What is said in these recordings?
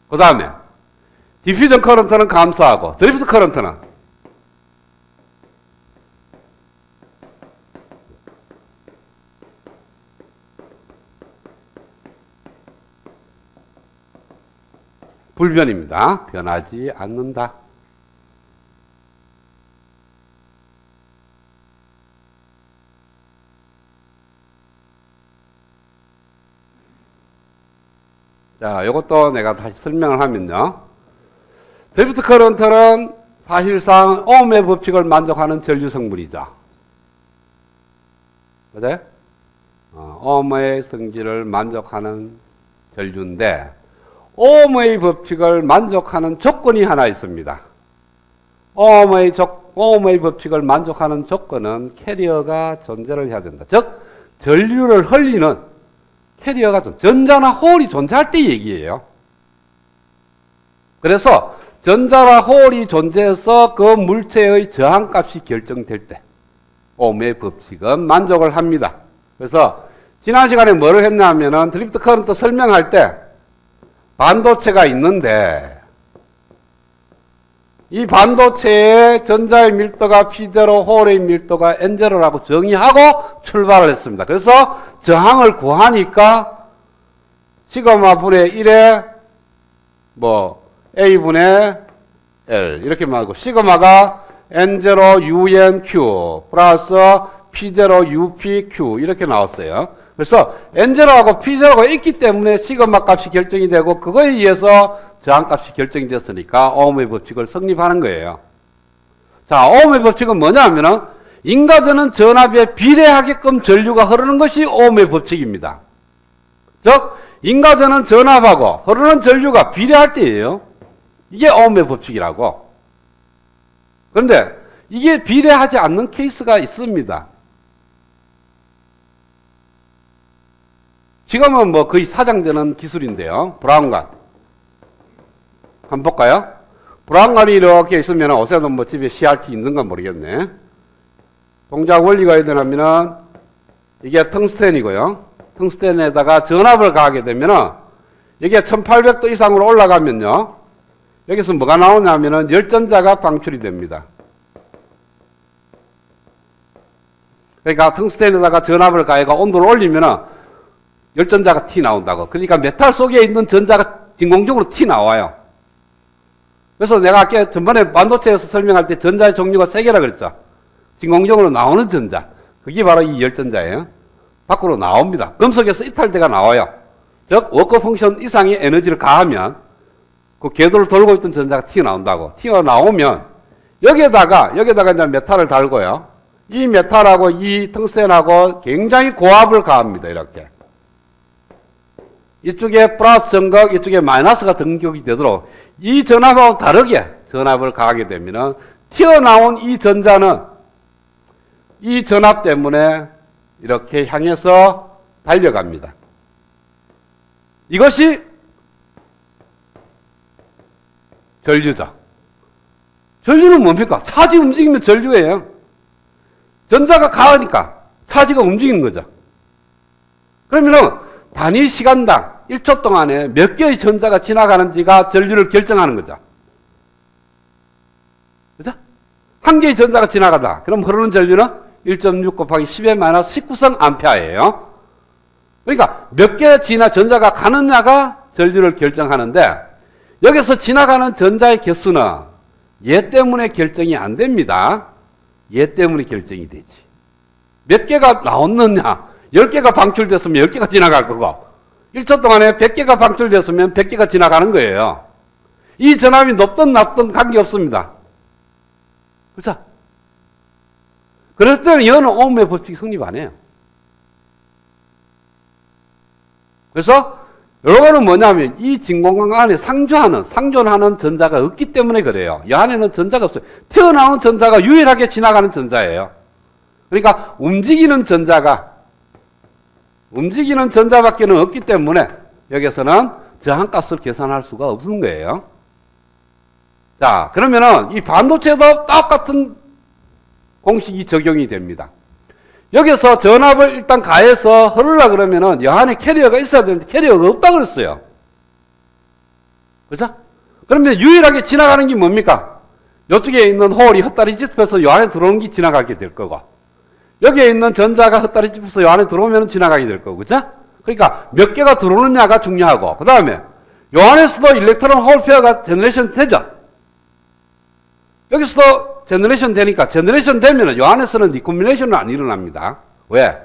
그 다음에 디퓨전 커런트는 감소하고 드리프트 커런트는 불변입니다. 변하지 않는다. 자, 이것도 내가 다시 설명을 하면요. 드리프트 커런트는 사실상 ohm의 법칙을 만족하는 전류 성분이죠. 그래? ohm의 성질을 만족하는 전류인데 ohm의 법칙을 만족하는 조건이 하나 있습니다. ohm의 법칙을 만족하는 조건은 캐리어가 존재를 해야 된다. 즉 전류를 흘리는 캐리어가 전자나 홀이 존재할 때 얘기예요. 그래서 전자나 홀이 존재해서 그 물체의 저항값이 결정될 때 ohm의 법칙은 만족을 합니다. 그래서 지난 시간에 뭐를 했냐면은 드리프트 커런트 설명할 때 반도체가 있는데 이 반도체의 전자의 밀도가 P0, 홀의 밀도가 N0라고 정의하고 출발을 했습니다. 그래서 저항을 구하니까 시그마 분의 1에 A분의 L 이렇게 말하고 시그마가 N0 UNQ 플러스 P0 UPQ 이렇게 나왔어요. 그래서 N0하고 P0가 있기 때문에 시그마 값이 결정이 되고 그거에 의해서 저항값이 결정이 됐으니까 ohm의 법칙을 성립하는 거예요. 자, ohm의 법칙은 뭐냐 하면은 인과되는 전압에 비례하게끔 전류가 흐르는 것이 ohm의 법칙입니다. 즉 인과되는 전압하고 흐르는 전류가 비례할 때예요. 이게 ohm의 법칙이라고. 그런데 이게 비례하지 않는 케이스가 있습니다. 지금은 거의 사장되는 기술인데요. 브라운관. 한번 볼까요? 브라운관이 이렇게 있으면 어제도 집에 CRT 있는가 모르겠네. 동작 원리가 어디냐면은 이게 텅스텐이고요. 텅스텐에다가 전압을 가하게 되면은 이게 1800도 이상으로 올라가면요. 여기서 뭐가 나오냐면은 열전자가 방출이 됩니다. 그러니까 텅스텐에다가 전압을 가해가 온도를 올리면은 열전자가 티 나온다고. 그러니까 메탈 속에 있는 전자가 진공적으로 티 나와요. 그래서 내가 아까 전번에 반도체에서 설명할 때 전자의 종류가 3개라 그랬죠. 진공적으로 나오는 전자. 그게 바로 이 열전자예요. 밖으로 나옵니다. 금속에서 이탈대가 나와요. 즉 워크 펑션 이상의 에너지를 가하면 그 궤도를 돌고 있던 전자가 튀어나온다고. 튀어나오면 여기에다가 이제 메탈을 달고요. 이 메탈하고 이 텅스텐하고 굉장히 고압을 가합니다. 이렇게. 이쪽에 플러스 전극, 이쪽에 마이너스가 등격이 되도록 이 전압하고 다르게 전압을 가하게 되면은 튀어나온 이 전자는 이 전압 때문에 이렇게 향해서 달려갑니다. 이것이 전류죠. 전류는 뭡니까? 차지 움직이면 전류예요. 전자가 가니까 차지가 움직이는 거죠. 그러면은 단위 시간당 1초 동안에 몇 개의 전자가 지나가는지가 전류를 결정하는 거죠. 그죠? 한 개의 전자가 지나가다. 그럼 흐르는 전류는 1.6 곱하기 10의 마이너스 19성 암페어예요. 그러니까 몇 개 전자가 가느냐가 전류를 결정하는데 여기서 지나가는 전자의 개수는 얘 때문에 결정이 안 됩니다. 얘 때문에 결정이 되지. 몇 개가 나왔느냐? 10개가 방출됐으면 10개가 지나갈 거고 1초 동안에 100개가 방출됐으면 100개가 지나가는 거예요. 이 전압이 높든 낮든 관계없습니다. 그렇죠? 그럴 때는 이거는 ohm의 법칙이 성립 안 해요. 그래서 요거는 뭐냐면 이 진공관 안에 상존하는 전자가 없기 때문에 그래요. 이 안에는 전자가 없어요. 튀어나오는 전자가 유일하게 지나가는 전자예요. 그러니까 움직이는 전자밖에는 없기 때문에 여기서는 저항값을 계산할 수가 없는 거예요. 자, 그러면은 이 반도체도 똑같은 공식이 적용이 됩니다. 여기서 전압을 일단 가해서 흐르려 그러면은 이 안에 캐리어가 있어야 되는데 캐리어가 없다 그랬어요. 그죠? 그러면 유일하게 지나가는 게 뭡니까? 이쪽에 있는 홀이 헛다리 짚어서 요 안에 들어오는 게 지나가게 될 거고, 여기에 있는 전자가 헛다리 짚어서 요 안에 들어오면 지나가게 될 거고, 그죠? 그러니까 몇 개가 들어오느냐가 중요하고, 그 다음에 요 안에서도 일렉트론 홀 페어가 제너레이션 되죠? 여기서도 제너레이션 되니까, 제너레이션 되면 요 안에서는 리코미네이션은 안 일어납니다. 왜?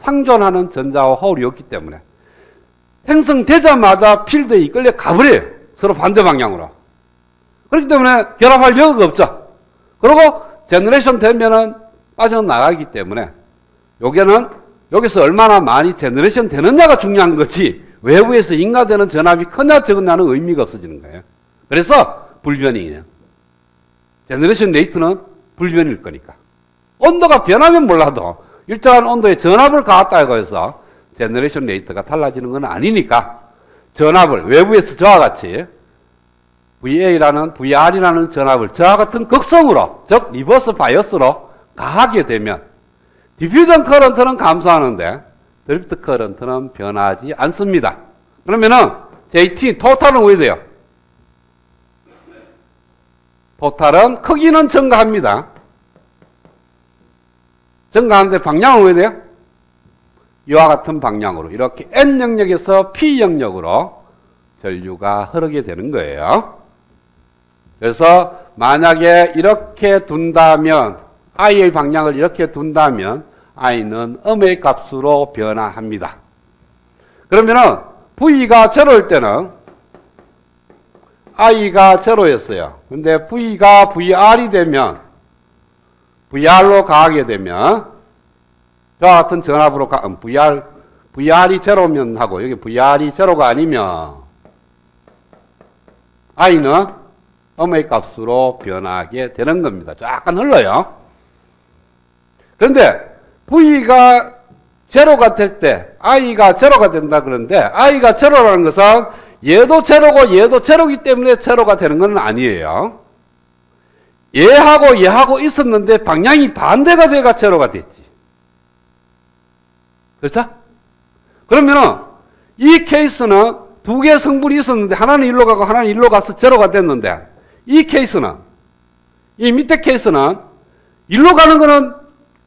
상존하는 전자와 홀이 없기 때문에. 생성되자마자 필드에 이끌려 가버려요. 서로 반대 방향으로. 그렇기 때문에 결합할 여유가 없죠. 그리고 제너레이션 되면은 빠져나가기 때문에 요게는 여기서 얼마나 많이 제너레이션 되느냐가 중요한 거지, 외부에서 인가되는 전압이 크냐 적으냐는 의미가 없어지는 거예요. 그래서 불변이에요. 제너레이션 레이트는 불변일 거니까. 온도가 변하면 몰라도 일정한 온도에 전압을 가했다고 해서 제너레이션 레이트가 달라지는 건 아니니까, 전압을 외부에서 저와 같이 VA라는 VR이라는 전압을 저와 같은 극성으로, 즉 리버스 바이어스로 가하게 되면 디퓨전 커런트는 감소하는데 드리프트 커런트는 변하지 않습니다. 그러면은 JT 토탈은 왜 돼요? 토탈은 크기는 증가합니다. 증가하는데 방향은 왜 돼요? 이와 같은 방향으로 이렇게 N 영역에서 P 영역으로 전류가 흐르게 되는 거예요. 그래서 만약에 이렇게 둔다면, I의 방향을 이렇게 둔다면 I는 음의 값으로 변화합니다. 그러면은 V가 제로일 때는 I가 제로였어요. 근데 V가 VR이 되면, VR로 가하게 되면 저와 같은 전압으로 VR이 제로면 하고, 여기 VR이 제로가 아니면 I는 음의 값으로 변하게 되는 겁니다. 약간 흘러요. 그런데 V가 제로가 될 때 I가 제로가 된다 그러는데, I가 제로라는 것은 얘도 제로고 얘도 제로기 때문에 제로가 되는 건 아니에요. 얘하고 있었는데 방향이 반대가 돼가 제로가 됐지. 그렇죠? 그러면은 이 케이스는 두 개의 성분이 있었는데 하나는 일로 가고 하나는 일로 가서 제로가 됐는데, 이 케이스는, 이 밑에 케이스는 일로 가는 거는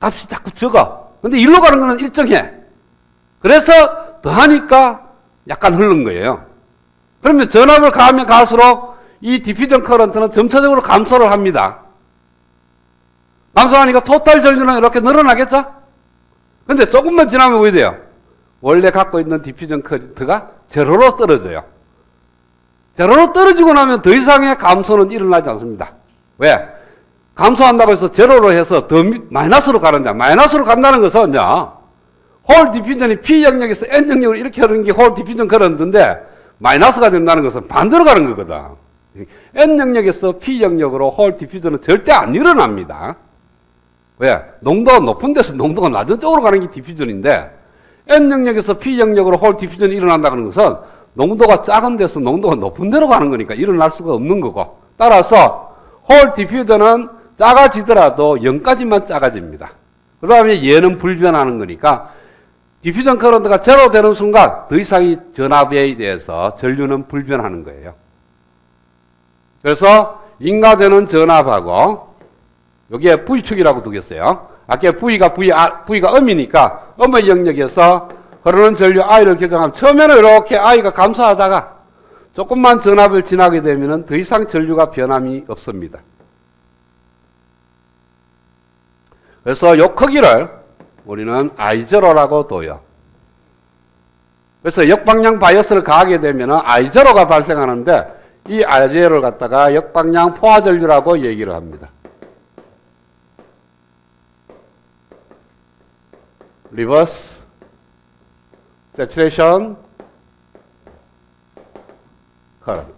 값이 자꾸 적어. 근데 일로 가는 거는 일정해. 그래서 더하니까 약간 흐른 거예요. 그러면 전압을 가하면 갈수록 이 디퓨전 커런트는 점차적으로 감소를 합니다. 감소하니까 토탈 전류는 이렇게 늘어나겠죠? 근데 조금만 지나면 왜 돼요? 원래 갖고 있는 디퓨전 커런트가 제로로 떨어져요. 제로로 떨어지고 나면 더 이상의 감소는 일어나지 않습니다. 왜? 감소한다고 해서 제로로 해서 더 마이너스로 가는데, 마이너스로 간다는 것은 이제 홀 디퓨전이 P 영역에서 N 영역으로 이렇게 흐르는 게 홀 디퓨전 커런트인데, 마이너스가 된다는 것은 반대로 가는 거거든. N 영역에서 P 영역으로 홀 디퓨전은 절대 안 일어납니다. 왜? 농도가 높은 데서 농도가 낮은 쪽으로 가는 게 디퓨전인데, N 영역에서 P 영역으로 홀 디퓨전이 일어난다는 것은 농도가 작은 데서 농도가 높은 데로 가는 거니까 일어날 수가 없는 거고, 따라서 홀 디퓨전은 작아지더라도 0까지만 작아집니다. 그 다음에 얘는 불변하는 거니까 디퓨전 커런트가 제로 되는 순간 더 이상의 전압에 대해서 전류는 불변하는 거예요. 그래서 인가되는 전압하고, 여기에 V축이라고 두겠어요. 아까 V가 음이니까 음의 영역에서 흐르는 전류 I를 결정하면 처음에는 이렇게 I가 감소하다가 조금만 전압을 지나게 되면 더 이상 전류가 변함이 없습니다. 그래서 이 크기를 우리는 I0라고 둬요. 그래서 역방향 바이어스를 가하게 되면 I0가 발생하는데, 이 I0를 갖다가 역방향 포화 전류라고 얘기를 합니다. 리버스 세츄레이션 커런트.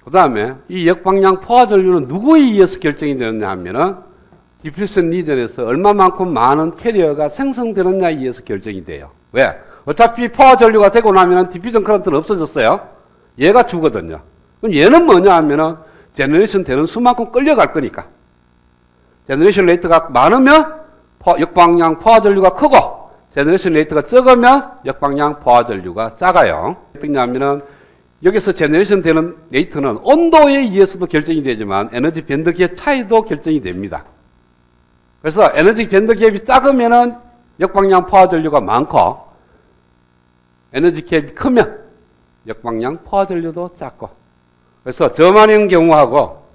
그 다음에 이 역방향 포화 전류는 누구에 의해서 결정이 되느냐 하면은 디퓨전 리전에서 얼마만큼 많은 캐리어가 생성되느냐에 의해서 결정이 돼요. 왜? 어차피 포화 전류가 되고 나면 디퓨전 커런트는 없어졌어요. 얘가 주거든요. 그럼 얘는 뭐냐 하면은 제너레이션 되는 수만큼 끌려갈 거니까. 제너레이션 레이트가 많으면 역방향 포화 전류가 크고, 제너레이션 레이트가 적으면 역방향 포화 전류가 작아요. 어떻냐면은 여기서 제너레이션 되는 레이트는 온도에 의해서도 결정이 되지만 에너지 밴드 갭 차이도 결정이 됩니다. 그래서 에너지 밴드 갭이 작으면은 역방향 포화 전류가 많고, 에너지 갭이 크면 역방향 포화 전류도 작고. 그래서 저만인 경우하고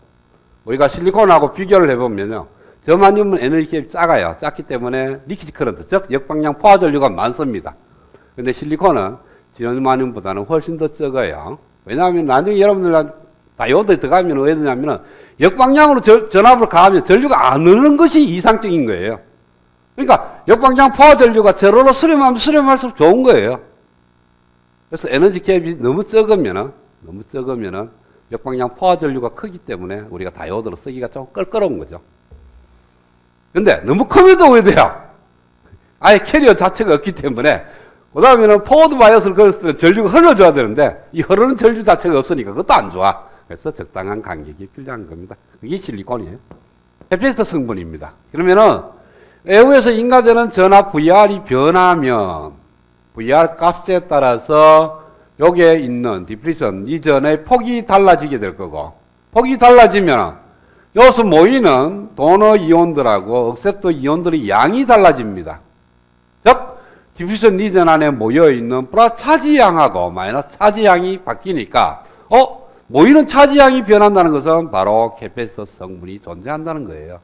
우리가 실리콘하고 비교를 해보면요, 저만이면 에너지 갭이 작아요. 작기 때문에 리키지 커런트, 즉 역방향 포화 전류가 많습니다. 근데 실리콘은 저만이보다는 훨씬 더 적어요. 왜냐하면 나중에 여러분들 다이오드에 들어가면 왜 되냐면은 역방향으로 전압을 가하면 전류가 안 흐르는 것이 이상적인 거예요. 그러니까 역방향 포화 전류가 제로로 수렴하면 수렴할수록 좋은 거예요. 그래서 에너지 갭이 너무 적으면은 역방향 포화 전류가 크기 때문에 우리가 다이오드로 쓰기가 좀 껄끄러운 거죠. 근데 너무 크면 왜 돼요? 아예 캐리어 자체가 없기 때문에, 그 다음에는 포워드 바이어스를 걸었을 때는 전류가 흘러줘야 되는데, 이 흐르는 전류 자체가 없으니까 그것도 안 좋아. 그래서 적당한 간격이 필요한 겁니다. 그게 실리콘이에요. 캐패시터 성분입니다. 그러면은 외부에서 인가되는 전압 VR이 변하면 VR 값에 따라서 여기에 있는 디프리션 이전의 폭이 달라지게 될 거고, 폭이 달라지면 여기서 모이는 도너 이온들하고 억셉터 이온들의 양이 달라집니다. 즉 디퓨전 리전 안에 모여있는 플러스 차지양하고 마이너스 차지양이 바뀌니까 모이는 차지양이 변한다는 것은 바로 캐패시터 성분이 존재한다는 거예요.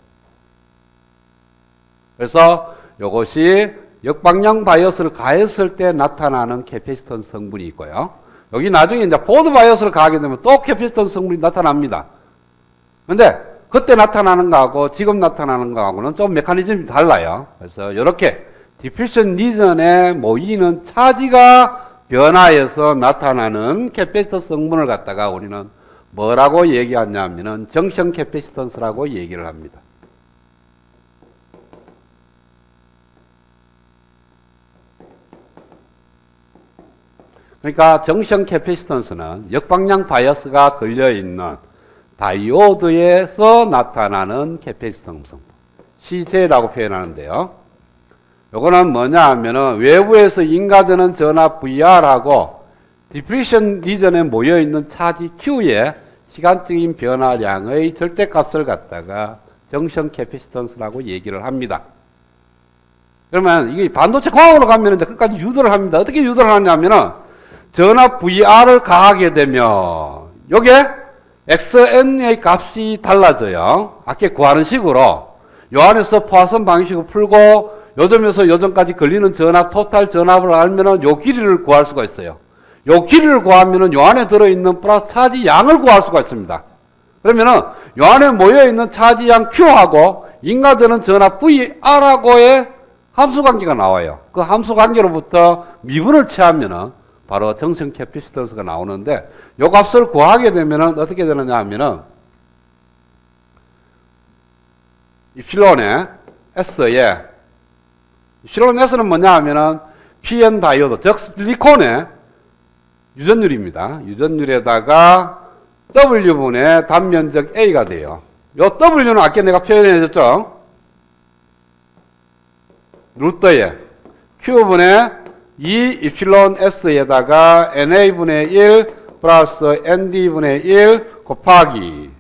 그래서 이것이 역방향 바이어스를 가했을 때 나타나는 캐패시턴 성분이 있고요. 여기 나중에 이제 포워드 바이어스를 가하게 되면 또 캐패시턴 성분이 나타납니다. 근데 그때 나타나는 거하고 지금 나타나는 거하고는 좀 메커니즘이 달라요. 그래서 이렇게 디퓨전 리전에 모이는 차지가 변화해서 나타나는 캐패시터 성분을 갖다가 우리는 뭐라고 얘기하냐면은 정션 캐패시턴스라고 얘기를 합니다. 그러니까 정션 캐패시턴스는 역방향 바이어스가 걸려있는 다이오드에서 나타나는 캐패시턴 성분, CJ라고 표현하는데요. 요거는 뭐냐 하면은 외부에서 인가되는 전압 VR하고 디프리션 리전에 모여있는 차지 Q의 시간적인 변화량의 절대값을 갖다가 정션 캐패시턴스라고 얘기를 합니다. 그러면 이게 반도체 공학으로 가면 이제 끝까지 유도를 합니다. 어떻게 유도를 하냐면은 전압 VR을 가하게 되면 요게 XN의 값이 달라져요. 아까 구하는 식으로 요 안에서 포화선 방식을 풀고 요점에서 요점까지 걸리는 전압, 토탈 전압을 알면은 요 길이를 구할 수가 있어요. 요 길이를 구하면은 요 안에 들어있는 플러스 차지 양을 구할 수가 있습니다. 그러면은 요 안에 모여있는 차지 양 Q하고 인가되는 전압 VR하고의 함수 관계가 나와요. 그 함수 관계로부터 미분을 취하면은 바로 정션 캐패시턴스가 나오는데, 요 값을 구하게 되면은 어떻게 되느냐 하면은 입실론의 S에, 입실론 S는 뭐냐 하면은 PN 다이오드, 즉 실리콘의 유전율입니다. 유전율에다가 W분의 단면적 A가 돼요. 요 W는 아까 내가 표현해줬죠? 루트에 Q분의 2 입실론 S에다가 NA분의 1 플러스 ND분의 1 곱하기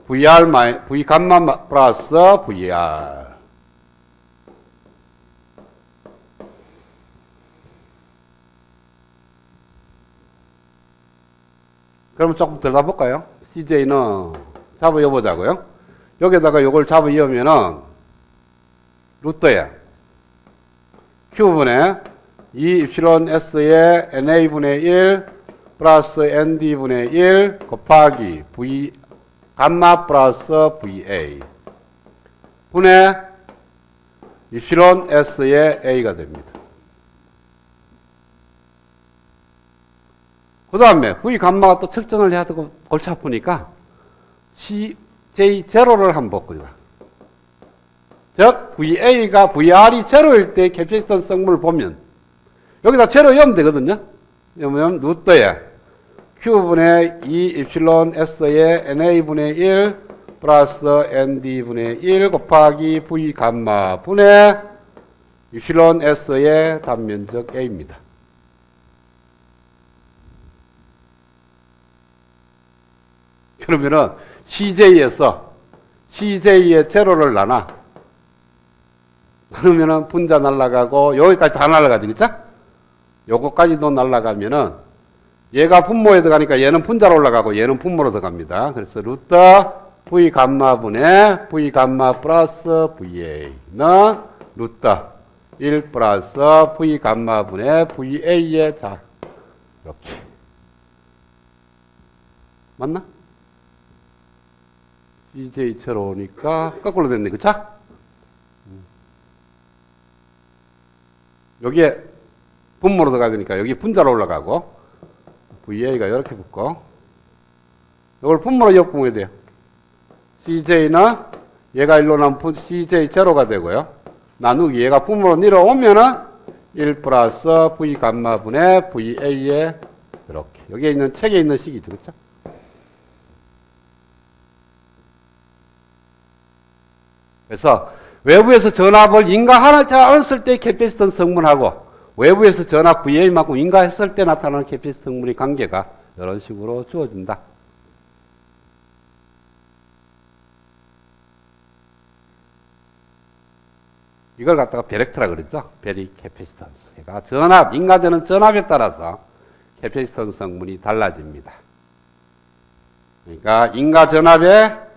V 감마 플러스 VR. 그러면 조금 들어가볼까요? CJ는 잡아 이어보자고요. 여기다가 요걸 잡아 이으면은 루트에 Q분의 2 입실론 S의 NA분의 1 플러스 ND분의 1 곱하기 V 감마 플러스 VA 분의 입실론 S의 A가 됩니다. 그 다음에 V 감마가 또 측정을 해야 되고 골치 아프니까 CJ0를 한번 볼거예요. 즉 VA가 VR이 제로일 때 캐패시턴 성분을 보면 여기다 제로 넣으면 되거든요. 그러면 루트에 Q분의 2 입실론 S의 NA분의 1 플러스 ND분의 1 곱하기 V 감마 분의 입실론 S의 단면적 A입니다. 그러면은 CJ에서 CJ의 제로를 나눠. 그러면은 분자 날라가고 여기까지 다 날라가지, 그쵸? 요거까지도 날라가면은 얘가 분모에 들어가니까 얘는 분자로 올라가고 얘는 분모로 들어갑니다. 그래서 루트 V 감마분의 V 감마 플러스 VA는 루트 1 플러스 V 감마분의 VA의 자 이렇게 맞나? CJ처럼 오니까 거꾸로 됐네, 그쵸? 여기에 분모로 들어가야 되니까 여기 분자로 올라가고 VA가 이렇게 붙고 이걸 분모로 역분해야 돼요. CJ는 얘가 일로 나면 CJ 제로가 되고요. 나누기 얘가 분모로 내려오면은 1 플러스 V 감마분의 VA에 이렇게 여기에 있는 책에 있는 식이죠, 그렇죠? 그래서 외부에서 전압을 인가하지 않았을 때 캐피시턴 성분하고 외부에서 전압 VA만큼 인가했을 때 나타나는 캐피시턴 성분의 관계가 이런 식으로 주어진다. 이걸 갖다가 베렉트라 그러죠. 베리 캐피시턴스. 그러니까 전압, 인가되는 전압에 따라서 캐피시턴 성분이 달라집니다. 그러니까 인가 전압에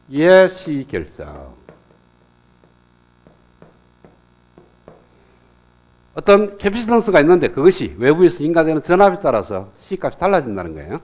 시 결정. 어떤 캐피시턴스가 있는데 그것이 외부에서 인가되는 전압에 따라서 C 값이 달라진다는 거예요.